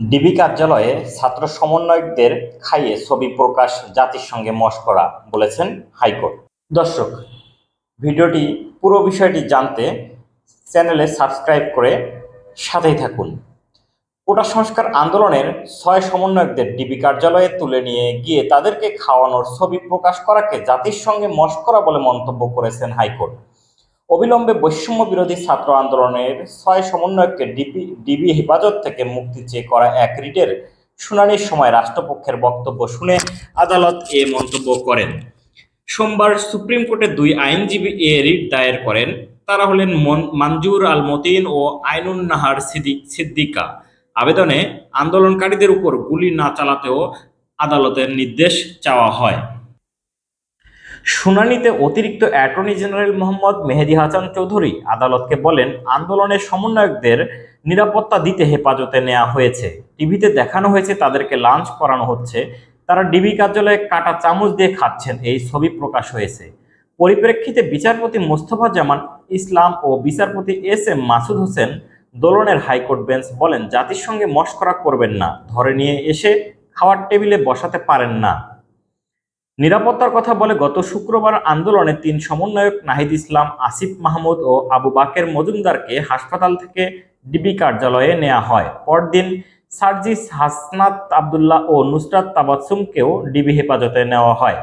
DB কার্যালয়ে ছাত্র সমন্বয়কদের খাইয়ে ছবি প্রকাশ জাতিসংঘে মশকরা, বলেছেন হাইকোর্ট। দর্শক, ভিডিওটি পুরো বিষয়টি জানতে চ্যানেলে সাবস্ক্রাইব করে সাথেই থাকুন। কোটা সংস্কার আন্দোলনের 6 সমন্বয়কদের ডিবি কার্যালয়ে তুলে নিয়ে গিয়ে তাদেরকে খাওয়ানোর ছবি প্রকাশ করাকে জাতিসংঘে মশকরা বলে মন্তব্য করেছেন হাইকোর্ট। অবিলম্বে বৈষম্য বিরোধী ছাত্র আন্দোলনের 6 সমন্বয়ককে ডিবি হেফাজত থেকে মুক্তি চেয়ে করা এক রিটের শুনানির সময় রাষ্ট্রপক্ষের বক্তব্য শুনে আদালত এ মন্তব্য করেন। সোমবার সুপ্রিম কোর্টে 2 আইনজীবী এ রিট দায়ের করেন। তারা হলেন মঞ্জুর আল মতিন ও আইনুন নাহার সিদ্দিকা। আবেদনে আন্দোলনকারীদের উপর গুলি না চালাতেও আদালতের নির্দেশ চাওয়া হয়। শুনানিতে অতিরিক্ত অ্যাটর্নি জেনারেল মোহাম্মদ মেহেদী হাসান চৌধুরী আদালতকে বলেন, আন্দোলনের সমন্বয়কদের নিরাপত্তা দিতে হেফাজতে নেওয়া হয়েছে। টিভিতে দেখানো হয়েছে তাদেরকে লাঞ্চ করানো হচ্ছে, তারা ডিবি কার্যালয়ে কাটা চামচ দিয়ে খাচ্ছেন, এই ছবি প্রকাশ হয়েছে। পরিপ্রেক্ষিতে বিচারপতি মোস্তফা জামান ইসলাম ও বিচারপতি এস এম মাসুদ হোসেন দোলনের হাইকোর্ট বেঞ্চ বলেন, জাতিসংঘে মশকরা করবেন না, ধরে নিয়ে এসে খাওয়ার টেবিলে বসাতে পারেন না। নিরাপত্তার কথা বলে গত শুক্রবার আন্দোলনে 3 সমন্বয়ক নাহিদ ইসলাম, আসিফ মাহমুদ ও আবু বাকের মজুমদারকে হাসপাতাল থেকে ডিবি কার্যালয়ে নেওয়া হয়। পরদিন সার্জিস হাসনাত আবদুল্লাহ ও নুসরাত তাবাসসুমকেও ডিবি হেফাজতে নেওয়া হয়।